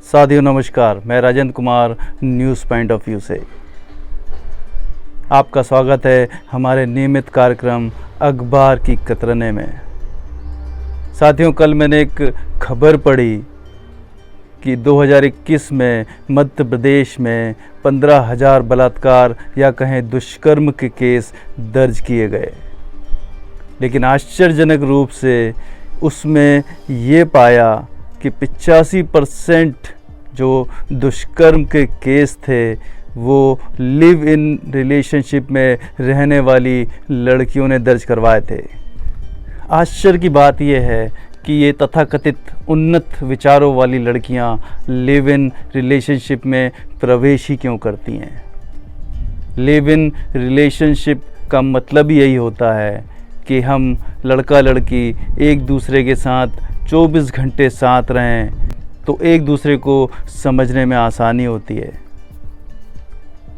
साथियों नमस्कार, मैं Rajendra Kumar news point of view से आपका स्वागत है हमारे नियमित कार्यक्रम अखबार की कतरने में। साथियों, कल मैंने एक खबर पढ़ी कि 2021 में मध्य प्रदेश में 15,000 बलात्कार या कहें दुष्कर्म के केस दर्ज किए गए, लेकिन आश्चर्यजनक रूप से उसमें ये पाया कि 85% जो दुष्कर्म के केस थे वो लिव इन रिलेशनशिप में रहने वाली लड़कियों ने दर्ज करवाए थे। आश्चर्य की बात यह है कि ये तथाकथित उन्नत विचारों वाली लड़कियां लिव इन रिलेशनशिप में प्रवेश ही क्यों करती हैं। लिव इन रिलेशनशिप का मतलब यही होता है कि हम लड़का लड़की एक दूसरे के साथ 24 घंटे साथ रहें तो एक दूसरे को समझने में आसानी होती है।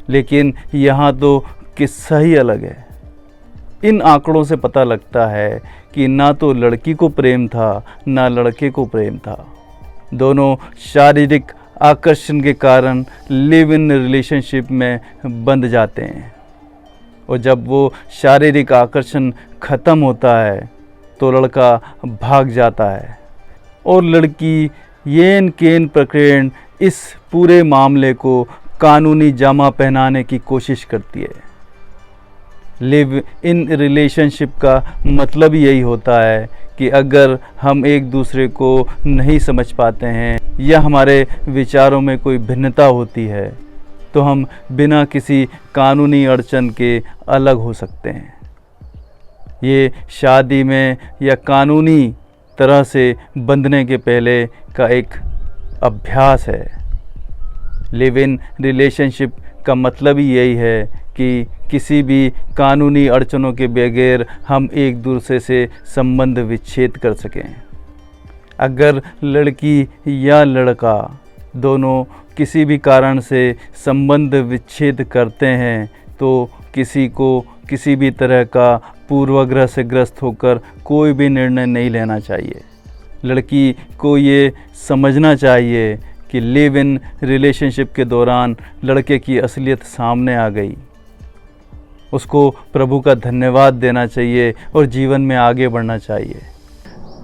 लेकिन यहाँ तो किस्सा ही अलग है। इन आंकड़ों से पता लगता है कि ना तो लड़की को प्रेम था ना लड़के को प्रेम था। दोनों शारीरिक आकर्षण के कारण लिव इन रिलेशनशिप में बंध जाते हैं, और जब वो शारीरिक आकर्षण ख़त्म होता है तो लड़का भाग जाता है और लड़की येन केन प्रकरण इस पूरे मामले को कानूनी जामा पहनाने की कोशिश करती है। लिव इन रिलेशनशिप का मतलब यही होता है कि अगर हम एक दूसरे को नहीं समझ पाते हैं या हमारे विचारों में कोई भिन्नता होती है तो हम बिना किसी कानूनी अड़चन के अलग हो सकते हैं। ये शादी में या कानूनी तरह से बंधने के पहले का एक अभ्यास है। लिव इन रिलेशनशिप का मतलब ही यही है कि किसी भी कानूनी अड़चनों के बगैर हम एक दूसरे से संबंध विच्छेद कर सकें। अगर लड़की या लड़का दोनों किसी भी कारण से संबंध विच्छेद करते हैं तो किसी को किसी भी तरह का पूर्वाग्रह से ग्रस्त होकर कोई भी निर्णय नहीं लेना चाहिए। लड़की को ये समझना चाहिए कि लिव इन रिलेशनशिप के दौरान लड़के की असलियत सामने आ गई। उसको प्रभु का धन्यवाद देना चाहिए और जीवन में आगे बढ़ना चाहिए।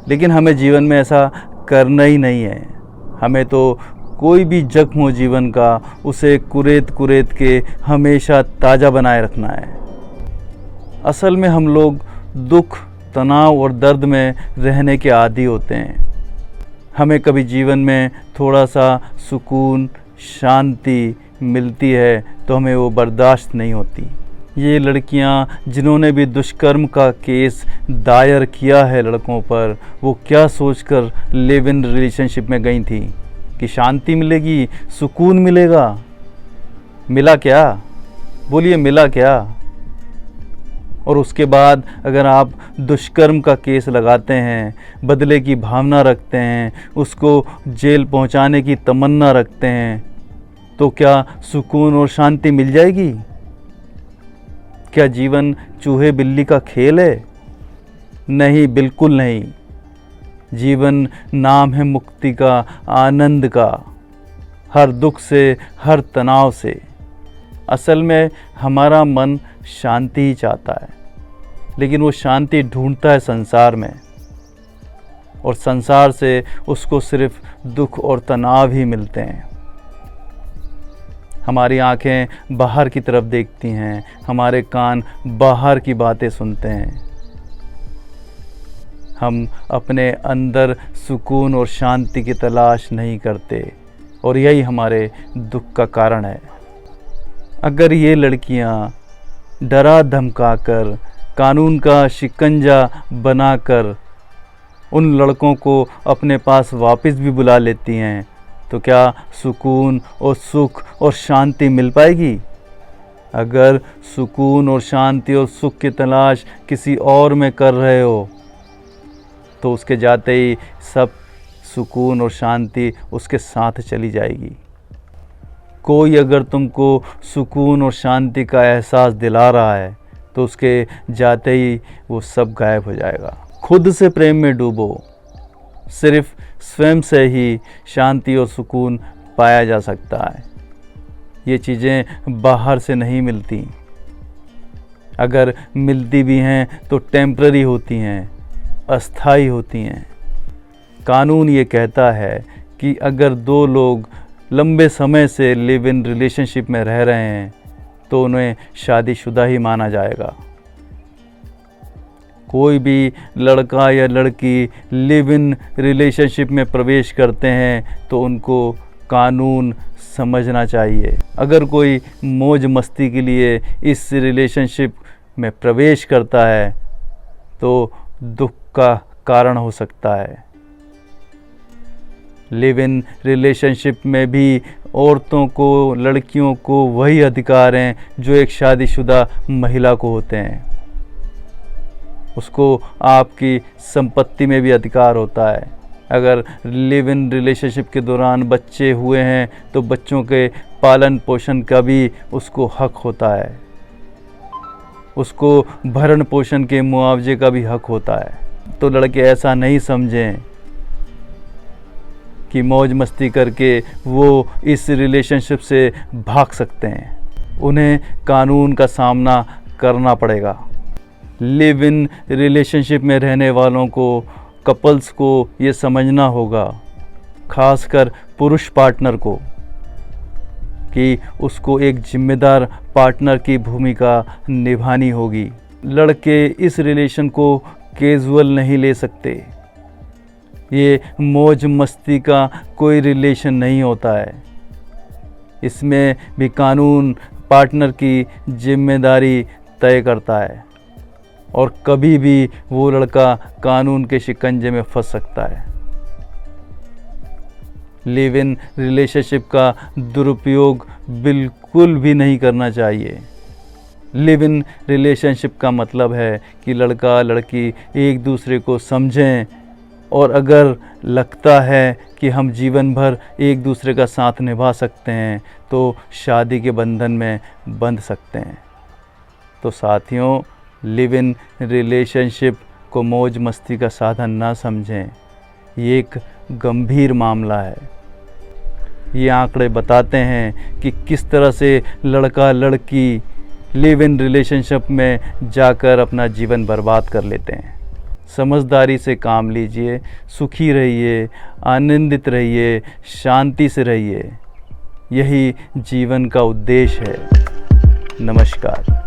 लेकिन हमें जीवन में ऐसा करना ही नहीं है। हमें तो कोई भी जख्म हो जीवन का उसे कुरेद कुरेद के हमेशा ताज़ा बनाए रखना है। असल में हम लोग दुख, तनाव और दर्द में रहने के आदी होते हैं। हमें कभी जीवन में थोड़ा सा सुकून, शांति मिलती है तो हमें वो बर्दाश्त नहीं होती। ये लड़कियां जिन्होंने भी दुष्कर्म का केस दायर किया है लड़कों पर, वो क्या सोचकर लिव इन रिलेशनशिप में गई थी कि शांति मिलेगी, सुकून मिलेगा। मिला क्या? बोलिए, मिला क्या? और उसके बाद अगर आप दुष्कर्म का केस लगाते हैं, बदले की भावना रखते हैं, उसको जेल पहुंचाने की तमन्ना रखते हैं, तो क्या सुकून और शांति मिल जाएगी? क्या जीवन चूहे बिल्ली का खेल है? नहीं, बिल्कुल नहीं। जीवन नाम है मुक्ति का, आनंद का, हर दुख से, हर तनाव से। असल में हमारा मन शांति ही चाहता है, लेकिन वो शांति ढूंढता है संसार में, और संसार से उसको सिर्फ दुख और तनाव ही मिलते हैं। हमारी आंखें बाहर की तरफ देखती हैं, हमारे कान बाहर की बातें सुनते हैं। हम अपने अंदर सुकून और शांति की तलाश नहीं करते, और यही हमारे दुख का कारण है। अगर ये लड़कियां डरा धमकाकर, कानून का शिकंजा बनाकर उन लड़कों को अपने पास वापस भी बुला लेती हैं तो क्या सुकून और सुख और शांति मिल पाएगी? अगर सुकून और शांति और सुख की तलाश किसी और में कर रहे हो तो उसके जाते ही सब सुकून और शांति उसके साथ चली जाएगी। कोई अगर तुमको सुकून और शांति का एहसास दिला रहा है तो उसके जाते ही वो सब गायब हो जाएगा। खुद से प्रेम में डूबो, सिर्फ स्वयं से ही शांति और सुकून पाया जा सकता है। ये चीज़ें बाहर से नहीं मिलती, अगर मिलती भी हैं तो टेम्पररी होती हैं, अस्थाई होती हैं। कानून ये कहता है कि अगर दो लोग लंबे समय से लिव इन रिलेशनशिप में रह रहे हैं तो उन्हें शादीशुदा ही माना जाएगा। कोई भी लड़का या लड़की लिव इन रिलेशनशिप में प्रवेश करते हैं तो उनको कानून समझना चाहिए। अगर कोई मौज मस्ती के लिए इस रिलेशनशिप में प्रवेश करता है तो दुख का कारण हो सकता है। लिव इन रिलेशनशिप में भी औरतों को, लड़कियों को वही अधिकार हैं जो एक शादीशुदा महिला को होते हैं। उसको आपकी संपत्ति में भी अधिकार होता है। अगर लिव इन रिलेशनशिप के दौरान बच्चे हुए हैं तो बच्चों के पालन पोषण का भी उसको हक होता है। उसको भरण पोषण के मुआवजे का भी हक होता है। तो लड़के ऐसा नहीं समझें कि मौज मस्ती करके वो इस रिलेशनशिप से भाग सकते हैं। उन्हें कानून का सामना करना पड़ेगा। लिव इन रिलेशनशिप में रहने वालों को, कपल्स को ये समझना होगा, खासकर पुरुष पार्टनर को, कि उसको एक जिम्मेदार पार्टनर की भूमिका निभानी होगी। लड़के इस रिलेशन को कैजुअल नहीं ले सकते। ये मौज मस्ती का कोई रिलेशन नहीं होता है। इसमें भी कानून पार्टनर की जिम्मेदारी तय करता है और कभी भी वो लड़का कानून के शिकंजे में फंस सकता है। लिव इन रिलेशनशिप का दुरुपयोग बिल्कुल भी नहीं करना चाहिए। लिव इन रिलेशनशिप का मतलब है कि लड़का लड़की एक दूसरे को समझें और अगर लगता है कि हम जीवन भर एक दूसरे का साथ निभा सकते हैं तो शादी के बंधन में बंध सकते हैं। तो साथियों, लिव इन रिलेशनशिप को मौज मस्ती का साधन ना समझें। ये एक गंभीर मामला है। ये आंकड़े बताते हैं कि किस तरह से लड़का लड़की लिव इन रिलेशनशिप में जाकर अपना जीवन बर्बाद कर लेते हैं। समझदारी से काम लीजिए, सुखी रहिए, आनंदित रहिए, शांति से रहिए। यही जीवन का उद्देश्य है। नमस्कार।